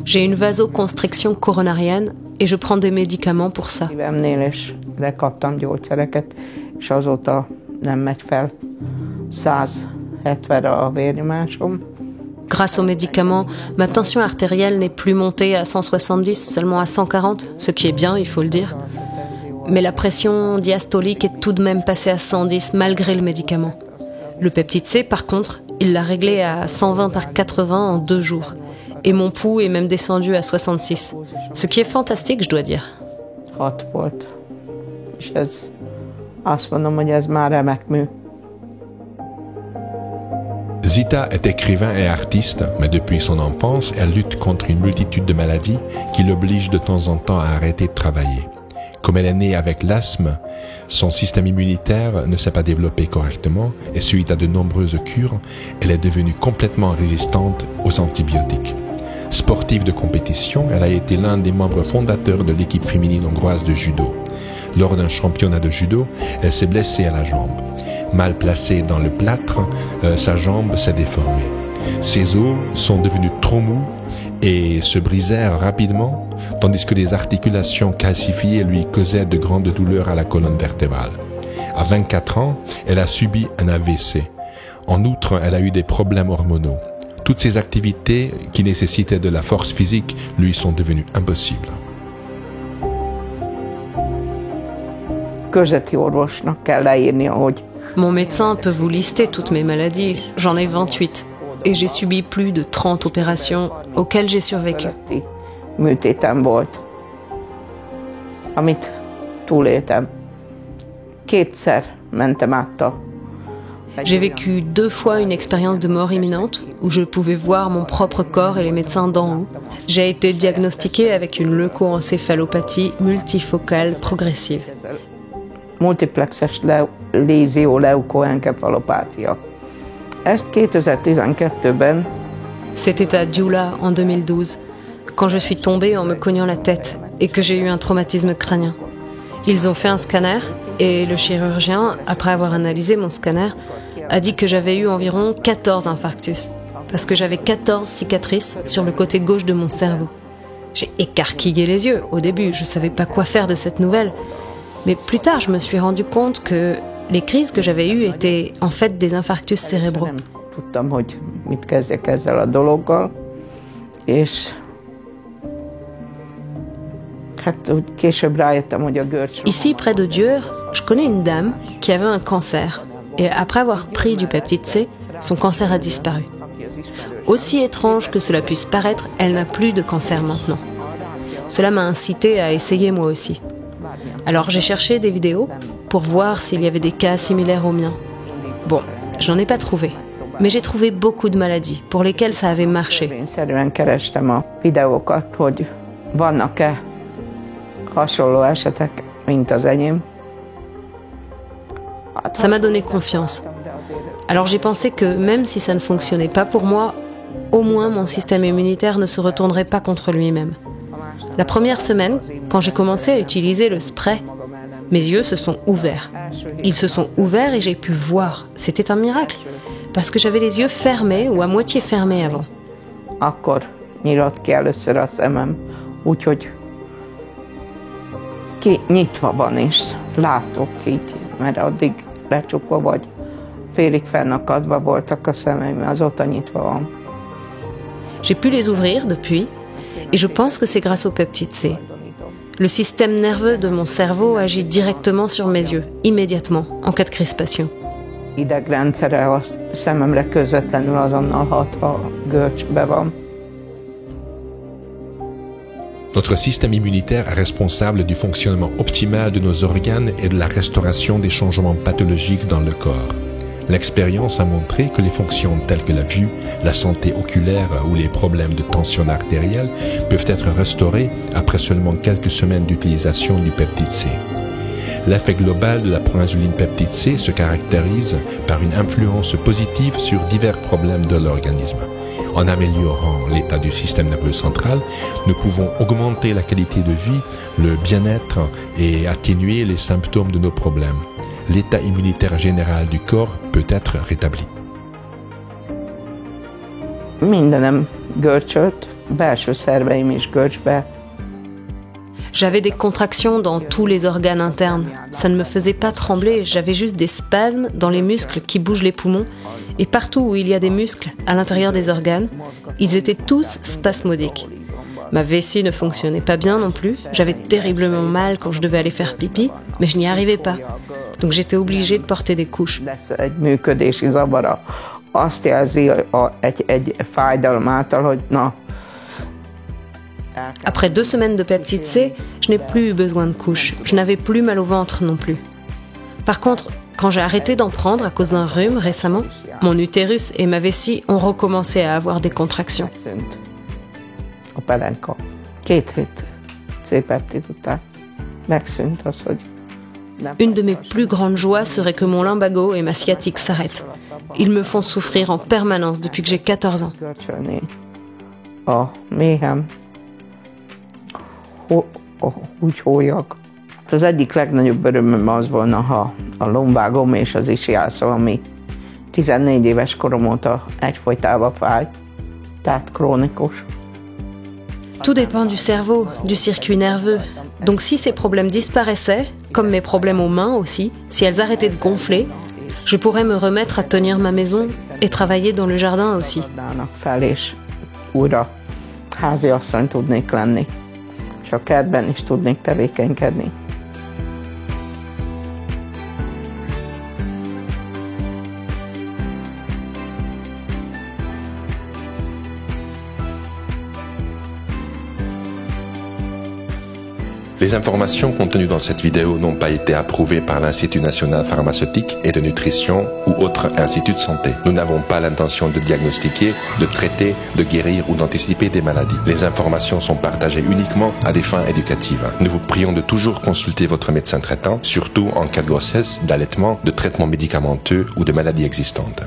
J'ai une vasoconstriction coronarienne et je prends des médicaments pour ça. Grâce aux médicaments, ma tension artérielle n'est plus montée à 170, seulement à 140, ce qui est bien, il faut le dire. Mais la pression diastolique est tout de même passée à 110 malgré le médicament. Le peptide C, par contre, il l'a réglé à 120 par 80 en 2 jours. Et mon pouls est même descendu à 66. Ce qui est fantastique, je dois dire. Zita est écrivain et artiste, mais depuis son enfance, elle lutte contre une multitude de maladies qui l'obligent de temps en temps à arrêter de travailler. Comme elle est née avec l'asthme, son système immunitaire ne s'est pas développé correctement et suite à de nombreuses cures, elle est devenue complètement résistante aux antibiotiques. Sportive de compétition, elle a été l'un des membres fondateurs de l'équipe féminine hongroise de judo. Lors d'un championnat de judo, elle s'est blessée à la jambe. Mal placée dans le plâtre, sa jambe s'est déformée. Ses os sont devenus trop mous et se brisèrent rapidement, tandis que les articulations calcifiées lui causaient de grandes douleurs à la colonne vertébrale. À 24 ans, elle a subi un AVC. En outre, elle a eu des problèmes hormonaux. Toutes ces activités qui nécessitaient de la force physique lui sont devenues impossibles. Mon médecin peut vous lister toutes mes maladies. J'en ai 28. Et j'ai subi plus de 30 opérations auxquelles j'ai survécu. J'ai vécu 2 fois une expérience de mort imminente où je pouvais voir mon propre corps et les médecins d'en haut. J'ai été diagnostiquée avec une leucoencéphalopathie multifocale progressive. Multiplexes lézió-leukoencefalopátia. Ezt 2012-ben. C'était à Gyula en 2012, quand je suis tombée en me cognant la tête et que j'ai eu un traumatisme crânien. Ils ont fait un scanner et le chirurgien, après avoir analysé mon scanner, a dit que j'avais eu environ 14 infarctus, parce que j'avais 14 cicatrices sur le côté gauche de mon cerveau. J'ai écarquillé les yeux au début, je ne savais pas quoi faire de cette nouvelle. Mais plus tard, je me suis rendu compte que les crises que j'avais eues étaient en fait des infarctus cérébraux. Ici, près de Győr, je connais une dame qui avait un cancer. Et après avoir pris du peptide C, son cancer a disparu. Aussi étrange que cela puisse paraître, elle n'a plus de cancer maintenant. Cela m'a incité à essayer moi aussi. Alors j'ai cherché des vidéos pour voir s'il y avait des cas similaires aux miens. Bon, je n'en ai pas trouvé, mais j'ai trouvé beaucoup de maladies pour lesquelles ça avait marché. Ça m'a donné confiance. Alors j'ai pensé que même si ça ne fonctionnait pas pour moi, au moins mon système immunitaire ne se retournerait pas contre lui-même. La première semaine, quand j'ai commencé à utiliser le spray, mes yeux se sont ouverts. Ils se sont ouverts et j'ai pu voir. C'était un miracle, parce que j'avais les yeux fermés ou à moitié fermés avant. Akkor nyitott ki először a szemem, úgyhogy nyitva van és látok így, mert addig lecsukva vagy félig fennakadva voltak a szemeim, azóta nyitva van. J'ai pu les ouvrir depuis, et je pense que c'est grâce au peptide C. Le système nerveux de mon cerveau agit directement sur mes yeux, immédiatement, en cas de crispation. Idegrendszere a szememre közvetlenül azonnal hat, ha görcsbe van. Notre système immunitaire est responsable du fonctionnement optimal de nos organes et de la restauration des changements pathologiques dans le corps. L'expérience a montré que les fonctions telles que la vue, la santé oculaire ou les problèmes de tension artérielle peuvent être restaurés après seulement quelques semaines d'utilisation du peptide C. L'effet global de la proinsuline peptide C se caractérise par une influence positive sur divers problèmes de l'organisme. En améliorant l'état du système nerveux central, nous pouvons augmenter la qualité de vie, le bien-être et atténuer les symptômes de nos problèmes. L'état immunitaire général du corps peut être rétabli. Mindenem görcsölt, belső szerveim is görcsbe. J'avais des contractions dans tous les organes internes. Ça ne me faisait pas trembler, j'avais juste des spasmes dans les muscles qui bougent les poumons. Et partout où il y a des muscles à l'intérieur des organes, ils étaient tous spasmodiques. Ma vessie ne fonctionnait pas bien non plus. J'avais terriblement mal quand je devais aller faire pipi, mais je n'y arrivais pas. Donc j'étais obligée de porter des couches. Egy működési zavara. Azt jelzi egy fájdalom által, hogy na. Après 2 semaines de peptide C, je n'ai plus eu besoin de couches. Je n'avais plus mal au ventre non plus. Par contre, quand j'ai arrêté d'en prendre à cause d'un rhume récemment, mon utérus et ma vessie ont recommencé à avoir des contractions. A pelenka. 2 hét C-peptid után megszűnt az, hogy... Une de mes plus grandes joies serait que mon lumbago et ma sciatique s'arrêtent. Ils me font souffrir en permanence depuis que j'ai 14 ans. Görcsölni a méhem, úgy hólyag. Az egyik legnagyobb örömöm az volna, ha a lombágom és az ischiászom, ami 14 éves korom óta egyfolytában fáj, tehát krónikus. Tout dépend du cerveau, du circuit nerveux. Donc si ces problèmes disparaissaient, comme mes problèmes aux mains aussi, si elles arrêtaient de gonfler, je pourrais me remettre à tenir ma maison et travailler dans le jardin aussi. Fel és újra háziasszony tudnék lenni, és a kertben is tudnék tevékenykedni. Les informations contenues dans cette vidéo n'ont pas été approuvées par l'Institut national pharmaceutique et de nutrition ou autre institut de santé. Nous n'avons pas l'intention de diagnostiquer, de traiter, de guérir ou d'anticiper des maladies. Les informations sont partagées uniquement à des fins éducatives. Nous vous prions de toujours consulter votre médecin traitant, surtout en cas de grossesse, d'allaitement, de traitement médicamenteux ou de maladies existantes.